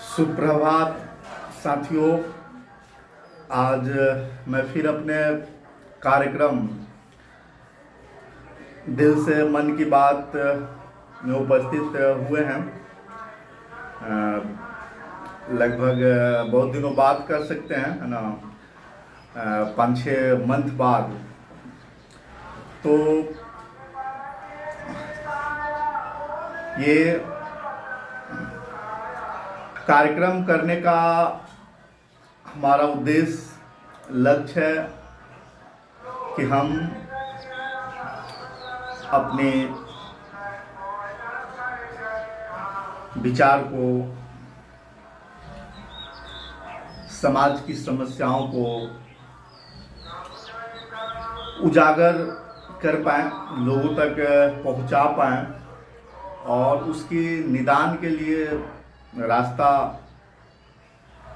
सुप्रभात साथियों। आज मैं फिर अपने कार्यक्रम दिल से मन की बात में उपस्थित हुए हैं। लगभग बहुत दिनों बाद कर सकते हैं, है ना, 5-6 मंथ बाद। तो ये कार्यक्रम करने का हमारा उद्देश्य, लक्ष्य है कि हम अपने विचार को, समाज की समस्याओं को उजागर कर पाएँ, लोगों तक पहुंचा पाएँ और उसकी निदान के लिए रास्ता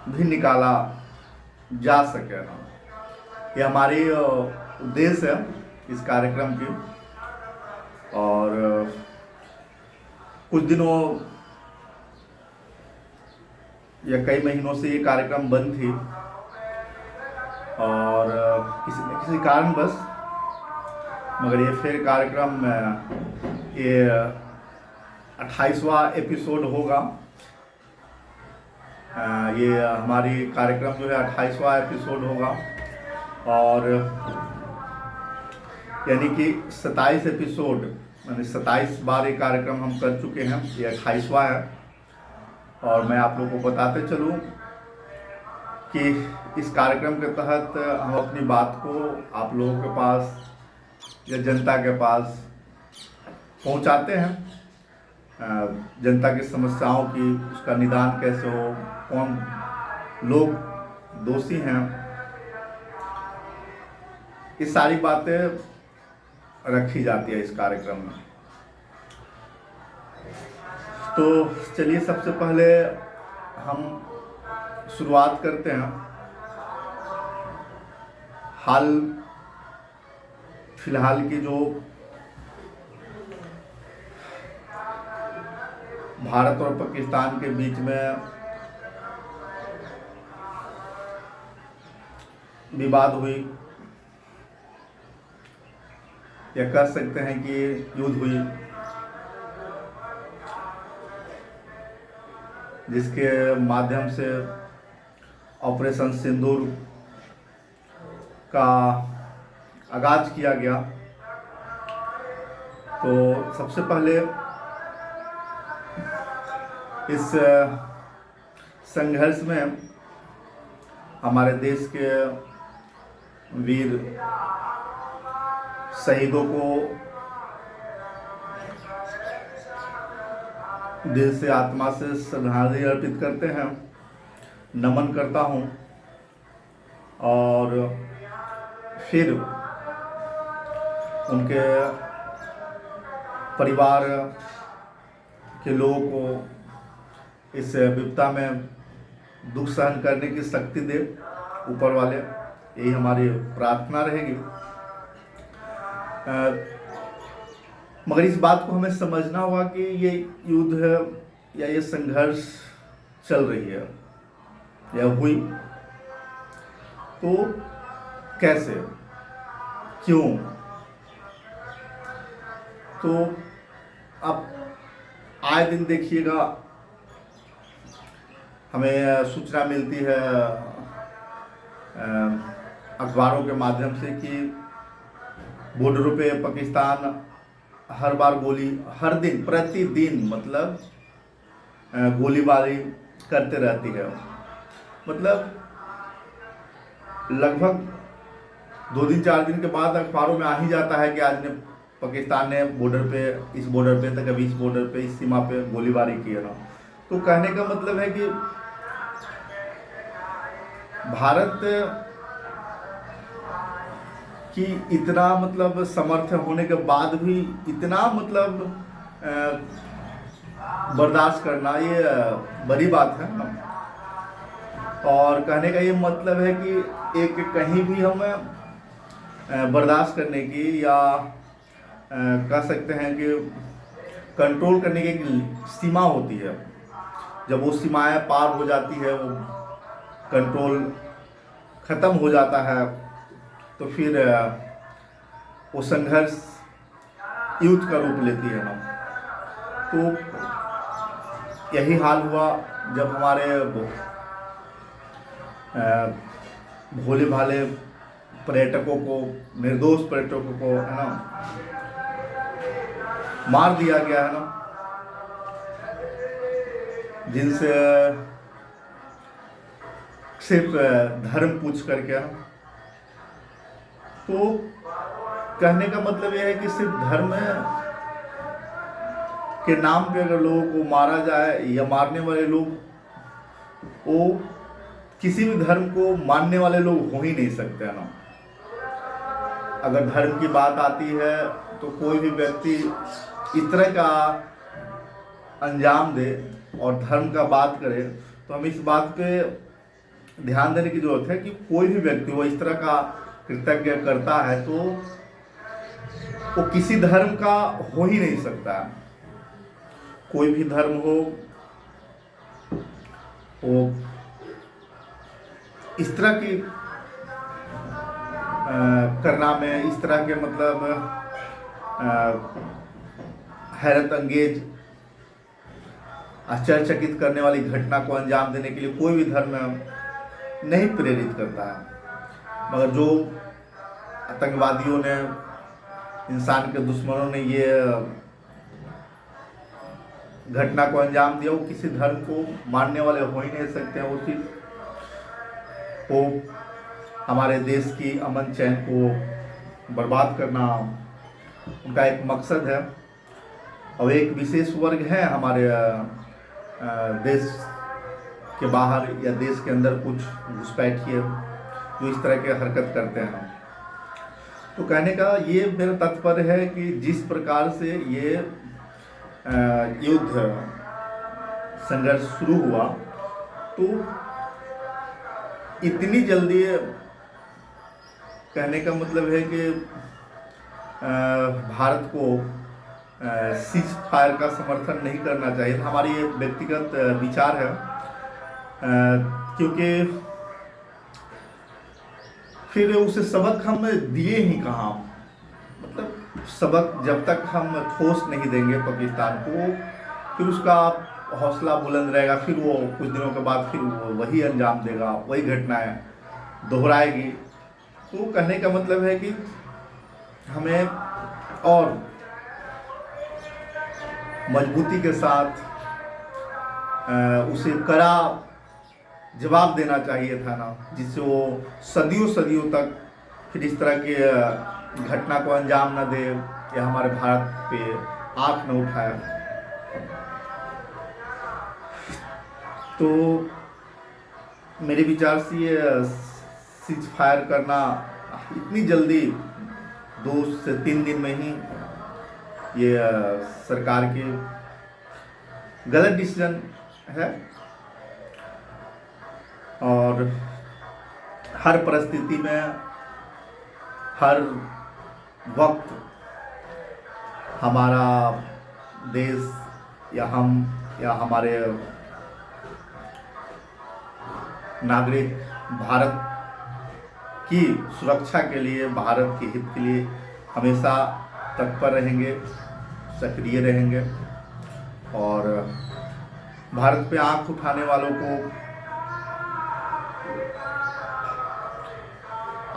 भी निकाला जा सके। ये हमारी उद्देश्य है इस कार्यक्रम की। और कुछ दिनों या कई महीनों से ये कार्यक्रम बंद थी और किसी न किसी कारणवश, मगर ये फिर कार्यक्रम, ये 28वां एपिसोड होगा। ये हमारी कार्यक्रम जो है 28वां एपिसोड होगा और यानी कि 27 एपिसोड, यानी 27 बार ये कार्यक्रम हम कर चुके हैं। ये 28वां है। और मैं आप लोगों को बताते चलूं कि इस कार्यक्रम के तहत हम अपनी बात को आप लोगों के पास या जनता के पास पहुंचाते हैं। जनता की समस्याओं की, उसका निदान कैसे हो, कौन लोग दोषी हैं, ये सारी बातें रखी जाती है इस कार्यक्रम में। तो चलिए सबसे पहले हम शुरुआत करते हैं हाल फिलहाल की जो भारत और पाकिस्तान के बीच में विवाद हुई, या कह सकते हैं कि युद्ध हुई, जिसके माध्यम से ऑपरेशन सिंदूर का आगाज किया गया। तो सबसे पहले इस संघर्ष में हमारे देश के वीर शहीदों को दिल से, आत्मा से श्रद्धांजलि अर्पित करते हैं, नमन करता हूं। और फिर उनके परिवार के लोगों को इस विपदा में दुख सहन करने की शक्ति दे ऊपर वाले, यही हमारी प्रार्थना रहेगी। मगर इस बात को हमें समझना होगा कि ये युद्ध या ये संघर्ष चल रही है या हुई तो कैसे, क्यों। तो अब आए दिन देखिएगा हमें सूचना मिलती है अखबारों के माध्यम से कि बॉर्डरों पे पाकिस्तान हर बार हर दिन प्रतिदिन मतलब गोलीबारी करते रहती है। मतलब लगभग 2 दिन 4 दिन के बाद अखबारों में आ ही जाता है कि आज ने पाकिस्तान ने बॉर्डर पे, इस बॉर्डर पे, तक अभी इस बॉर्डर पे, इस सीमा पे गोलीबारी की है ना। तो कहने का मतलब है कि भारत कि इतना मतलब समर्थ होने के बाद भी इतना मतलब बर्दाश्त करना ये बड़ी बात है ना। और कहने का ये मतलब है कि एक कहीं भी हम बर्दाश्त करने की या कह सकते हैं कि कंट्रोल करने की एक सीमा होती है। जब वो सीमाएं पार हो जाती है, वो कंट्रोल ख़त्म हो जाता है, तो फिर वो संघर्ष युद्ध का रूप लेती है ना। तो यही हाल हुआ जब हमारे भोले भाले पर्यटकों को, निर्दोष पर्यटकों को है ना मार दिया गया है ना, जिनसे सिर्फ धर्म पूछ करके है ना। तो कहने का मतलब यह है कि सिर्फ धर्म के नाम पे अगर लोगों को मारा जाए या मारने वाले लोग वो किसी भी धर्म को मानने वाले लोग हो ही नहीं सकते है ना। अगर धर्म की बात आती है तो कोई भी व्यक्ति इस तरह का अंजाम दे और धर्म का बात करे तो हम इस बात पे ध्यान देने की जरूरत है कि कोई भी व्यक्ति वो इस तरह का कृतज्ञ करता है तो वो किसी धर्म का हो ही नहीं सकता। कोई भी धर्म हो वो इस तरह की करना में, इस तरह के मतलब हैरत अंगेज, आश्चर्यचकित करने वाली घटना को अंजाम देने के लिए कोई भी धर्म नहीं प्रेरित करता है। मगर जो आतंकवादियों ने, इंसान के दुश्मनों ने ये घटना को अंजाम दिया, वो किसी धर्म को मानने वाले हो ही नहीं सकते हैं। वो चीज़ वो हमारे देश की अमन चैन को बर्बाद करना उनका एक मकसद है। और एक विशेष वर्ग है हमारे देश के बाहर या देश के अंदर कुछ घुसपैठिए जो इस तरह के हरकत करते हैं। तो कहने का ये मेरा तात्पर्य है कि जिस प्रकार से ये युद्ध संघर्ष शुरू हुआ तो इतनी जल्दी, कहने का मतलब है कि भारत को सीज फायर का समर्थन नहीं करना चाहिए। हमारी ये व्यक्तिगत विचार है, क्योंकि फिर उसे सबक हम दिए ही कहाँ। मतलब सबक जब तक हम ठोस नहीं देंगे पाकिस्तान को, फिर उसका हौसला बुलंद रहेगा, फिर वो कुछ दिनों के बाद फिर वो वही अंजाम देगा, वही घटनाएं दोहराएगी। तो कहने का मतलब है कि हमें और मजबूती के साथ उसे कड़ा जवाब देना चाहिए था ना, जिससे वो सदियों सदियों तक फिर इस तरह के घटना को अंजाम न दे या हमारे भारत पे आंख न उठाए। तो मेरे विचार से ये सीज फायर करना इतनी जल्दी 2 से 3 दिन में ही ये सरकार की गलत डिसीजन है। और हर परिस्थिति में, हर वक्त हमारा देश या हम या हमारे नागरिक भारत की सुरक्षा के लिए, भारत के हित के लिए हमेशा तत्पर रहेंगे, सक्रिय रहेंगे और भारत पे आंख उठाने वालों को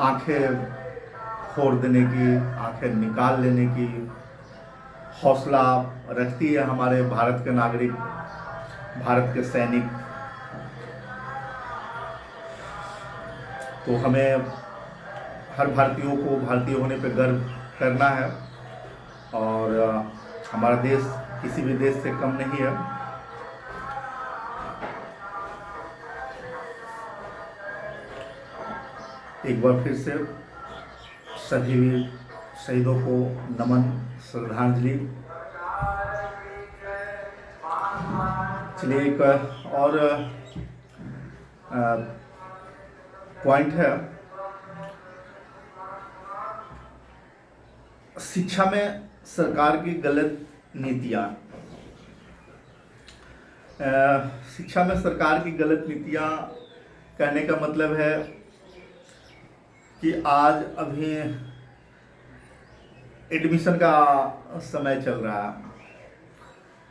आंखें फोड़ देने की, आंखें निकाल लेने की हौसला रखती है हमारे भारत के नागरिक, भारत के सैनिक। तो हमें हर भारतीयों को भारतीय होने पे गर्व करना है और हमारा देश किसी भी देश से कम नहीं है। एक बार फिर से सभी शहीदों को नमन, श्रद्धांजलि। चलिए एक और पॉइंट है, शिक्षा में सरकार की गलत नीतियाँ। शिक्षा में सरकार की गलत नीतियाँ कहने का मतलब है कि आज अभी एडमिशन का समय चल रहा है,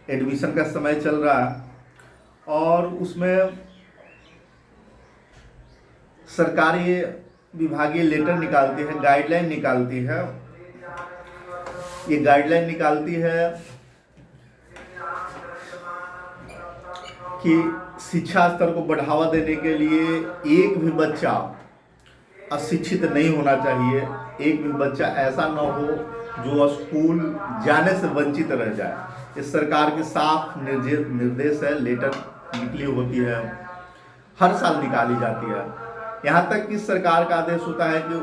एडमिशन का समय चल रहा है और उसमें सरकारी विभागीय लेटर निकालती है, गाइडलाइन निकालती है। ये गाइडलाइन निकालती है कि शिक्षा स्तर को बढ़ावा देने के लिए एक भी बच्चा अशिक्षित नहीं होना चाहिए, एक भी बच्चा ऐसा न हो जो स्कूल जाने से वंचित रह जाए। इस सरकार के साफ निर्देश है, लेटर निकली होती है, हर साल निकाली जाती है। यहाँ तक कि सरकार का आदेश होता है कि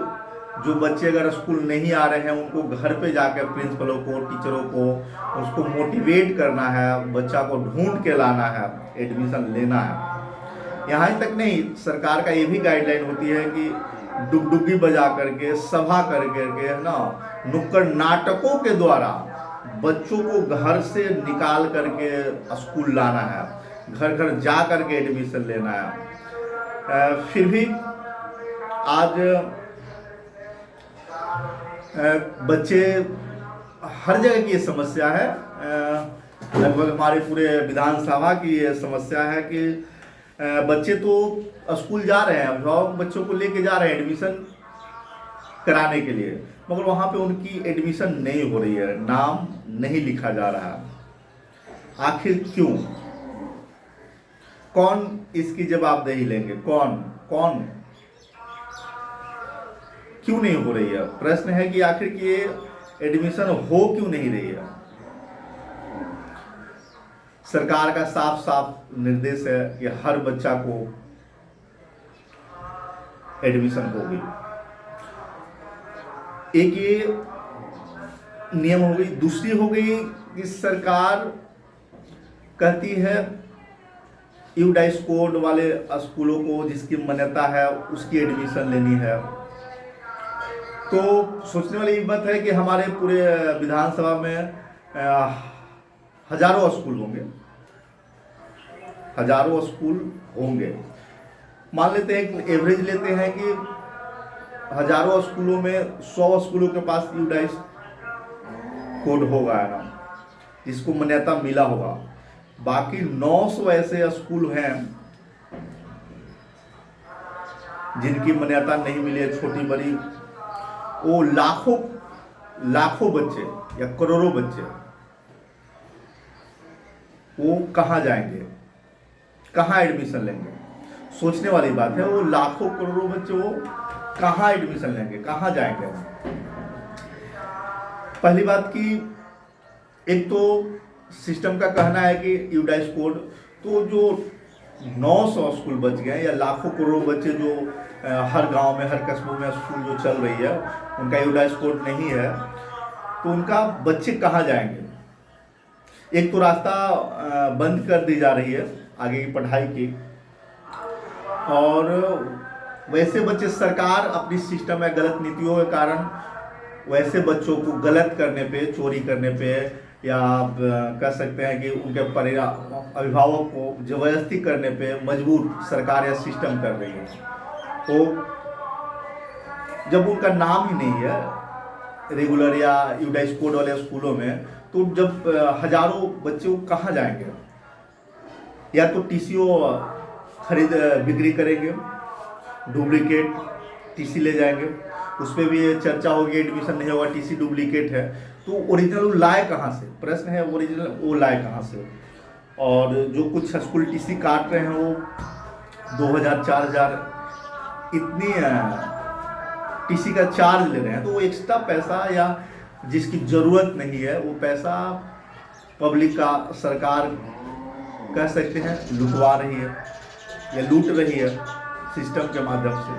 जो बच्चे अगर स्कूल नहीं आ रहे हैं उनको घर पे जाकर प्रिंसिपलों को, टीचरों को उसको मोटिवेट करना है, बच्चा को ढूंढ के लाना है, एडमिशन लेना है। यहाँ तक नहीं, सरकार का ये भी गाइडलाइन होती है कि डुगडुगी बजा करके, सभा कर करके, है ना, नुक्कड़ नाटकों के द्वारा बच्चों को घर से निकाल करके स्कूल लाना है, घर घर जा करके एडमिशन लेना है। फिर भी आज बच्चे, हर जगह की ये समस्या है, लगभग हमारे पूरे विधानसभा की ये समस्या है कि बच्चे तो स्कूल जा रहे हैं, अभिभावक बच्चों को लेके जा रहे हैं एडमिशन कराने के लिए, मगर वहाँ पे उनकी एडमिशन नहीं हो रही है, नाम नहीं लिखा जा रहा है। आखिर क्यों? कौन इसकी जवाबदेही लेंगे? कौन क्यों नहीं हो रही है? प्रश्न है कि आखिर ये एडमिशन हो क्यों नहीं रही है? सरकार का साफ साफ निर्देश है कि हर बच्चा को एडमिशन होगी। एक ये नियम हो गई। दूसरी हो गई कि सरकार कहती है यूडाइस कोड वाले स्कूलों को जिसकी मान्यता है उसकी एडमिशन लेनी है। तो सोचने वाली बात है कि हमारे पूरे विधानसभा में हजारों स्कूल होंगे। मान लेते हैं, एक एवरेज लेते हैं कि हजारों स्कूलों में 100 स्कूलों के पास यूडाइस कोड होगा, है ना, जिसको मान्यता मिला होगा। बाकी 900 ऐसे स्कूल हैं जिनकी मान्यता नहीं मिली है, छोटी बड़ी। वो लाखों बच्चे या करोड़ों बच्चे वो कहाँ जाएंगे, कहाँ एडमिशन लेंगे? सोचने वाली बात है। वो लाखों करोड़ों बच्चे वो कहाँ एडमिशन लेंगे, कहाँ जाएंगे? पहली बात कि एक तो सिस्टम का कहना है कि यूडाइस कोड, तो जो 900 स्कूल बच गए या लाखों करोड़ों बच्चे जो हर गांव में, हर कस्बों में स्कूल जो चल रही है उनका यूडाइस कोड नहीं है, तो उनका बच्चे कहाँ जाएंगे? एक तो रास्ता बंद कर दी जा रही है आगे की पढ़ाई की, और वैसे बच्चे, सरकार अपनी सिस्टम में गलत नीतियों के कारण वैसे बच्चों को गलत करने पे, चोरी करने पे, या आप कह सकते हैं कि उनके अभिभावक को जबरदस्ती करने पे मजबूर सरकार या सिस्टम कर रही है। तो जब उनका नाम ही नहीं है रेगुलर या यूडाइस कोड वाले स्कूलों में, तो जब हजारों बच्चे कहाँ जाएंगे? या तो टीसीओ खरीद बिक्री करेंगे, डुप्लीकेट टीसी ले जाएंगे, उस पर भी चर्चा होगी, एडमिशन नहीं होगा, टीसी डुप्लीकेट है, तो ओरिजिनल वो लाए कहाँ से? प्रश्न है, ओरिजिनल वो लाए कहाँ से? और जो कुछ स्कूल टीसी काट रहे हैं वो 2000 4000 इतनी टीसी का चार्ज ले रहे हैं। तो वो एक्स्ट्रा पैसा या जिसकी ज़रूरत नहीं है वो पैसा पब्लिक का सरकार कह सकते हैं लुटवा रही है या लूट रही है सिस्टम के माध्यम से।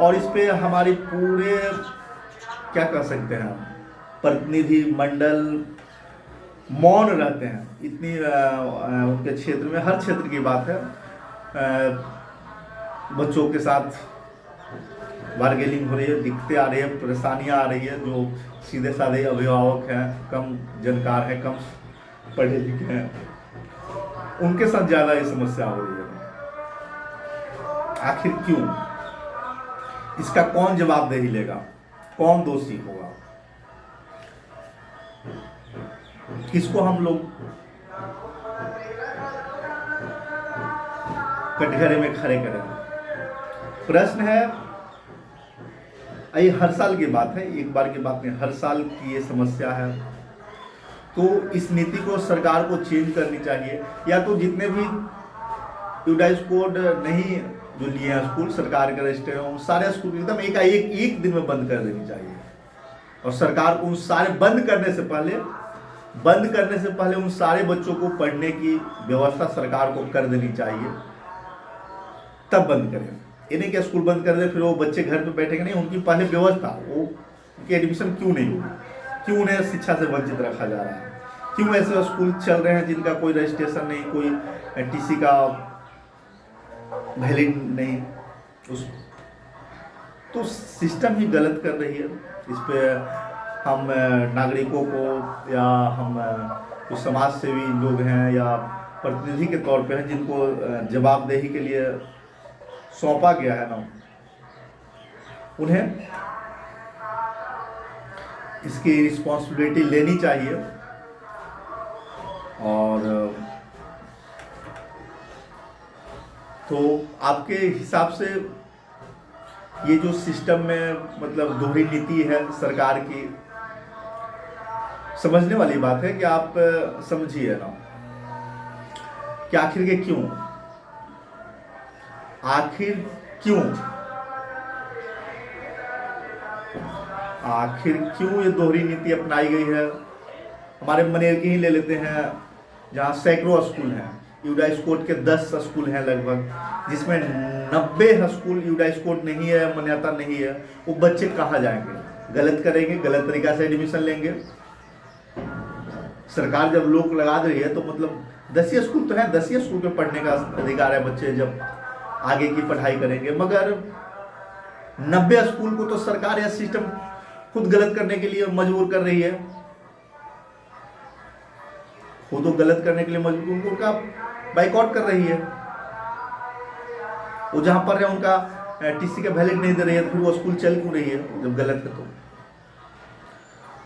और इस पे हमारी पूरे क्या कह सकते हैं प्रतिनिधि मंडल मौन रहते हैं। इतनी उनके क्षेत्र में, हर क्षेत्र की बात है, बच्चों के साथ बार्गेनिंग हो रही है, दिक्कतें आ रही है, परेशानियां आ रही है। जो सीधे साधे अभिभावक हैं, कम जानकार हैं, कम पढ़े लिखे हैं, उनके साथ ज़्यादा ये समस्या हो रही है। आखिर क्यों? इसका कौन जवाबदेही लेगा? कौन दोषी होगा? किसको हम लोग कटघरे में खड़े करें? प्रश्न है, ये हर साल की बात है, एक बार की बात नहीं, हर साल की ये समस्या है। तो इस नीति को सरकार को चेंज करनी चाहिए, या तो जितने भी यूडाइस कोड नहीं जो लिए हैं स्कूल सरकार के रजिस्टर हैं, उन सारे स्कूल एकदम एक दिन में बंद कर देनी चाहिए। और सरकार को उन सारे बंद करने से पहले उन सारे बच्चों को पढ़ने की व्यवस्था सरकार को कर देनी चाहिए, तब बंद करें। ये नहीं कि स्कूल बंद कर दे फिर वो बच्चे घर पे बैठेंगे, नहीं, उनकी पहले व्यवस्था, वो उनकी एडमिशन क्यों नहीं होगी, क्यों उन्हें शिक्षा से वंचित रखा जा रहा है, क्यों ऐसे स्कूल चल रहे हैं जिनका कोई रजिस्ट्रेशन नहीं, कोई टीसी का वैलिड नहीं, तो सिस्टम ही गलत कर रही है। इस पे हम नागरिकों को या हम जो समाज सेवी लोग हैं या प्रतिनिधि के तौर पे हैं, जिनको जवाबदेही के लिए सौंपा गया है ना, उन्हें इसकी रिस्पॉन्सिबिलिटी लेनी चाहिए। और तो आपके हिसाब से ये जो सिस्टम में मतलब दोहरी नीति है सरकार की, समझने वाली बात है कि आप समझिए ना कि आखिर के क्यों, आखिर क्यों ये दोहरी नीति अपनाई गई है। हमारे मनेर की ही ले लेते हैं, जहाँ सैकड़ों स्कूल हैं, यूडाइस कोड के 10 स्कूल हैं लगभग, जिसमें 90 स्कूल यूडाइस कोड नहीं है, मान्यता नहीं है। वो बच्चे कहाँ जाएंगे? गलत करेंगे, गलत तरीका से एडमिशन लेंगे। सरकार जब लोग लगा दे रही है तो मतलब 10 ही स्कूल तो है, 10 ही स्कूल पे पढ़ने का अधिकार है बच्चे जब आगे की पढ़ाई करेंगे, मगर 90 स्कूल को तो सरकार या सिस्टम खुद गलत करने के लिए मजबूर कर रही है। खुद तो गलत करने के लिए मजबूर, उनका बाइकआउट कर रही है। वो जहां पर है उनका टीसी का वैलिड नहीं दे रही है, तो फिर वो स्कूल चल क्यों रही है जब गलत है?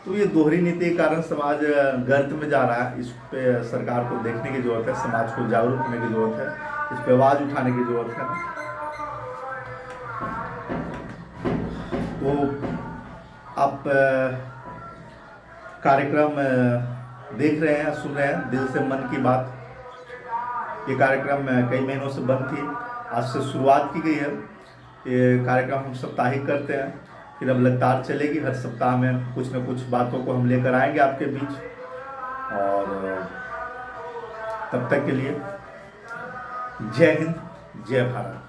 तो ये दोहरी नीति के कारण समाज गर्त में जा रहा है। इस पे सरकार को देखने की जरूरत है, समाज को जागरूक होने की जरूरत है, इस पे आवाज उठाने की जरूरत है। तो आप कार्यक्रम देख रहे हैं, सुन रहे हैं दिल से मन की बात। ये कार्यक्रम कई महीनों से बंद थी, आज से शुरुआत की गई है। ये कार्यक्रम हम साप्ताहिक करते हैं, फिर अब लगातार चलेगी। हर सप्ताह में कुछ न कुछ बातों को हम लेकर आएंगे आपके बीच। और तब तक के लिए जय हिंद, जय भारत।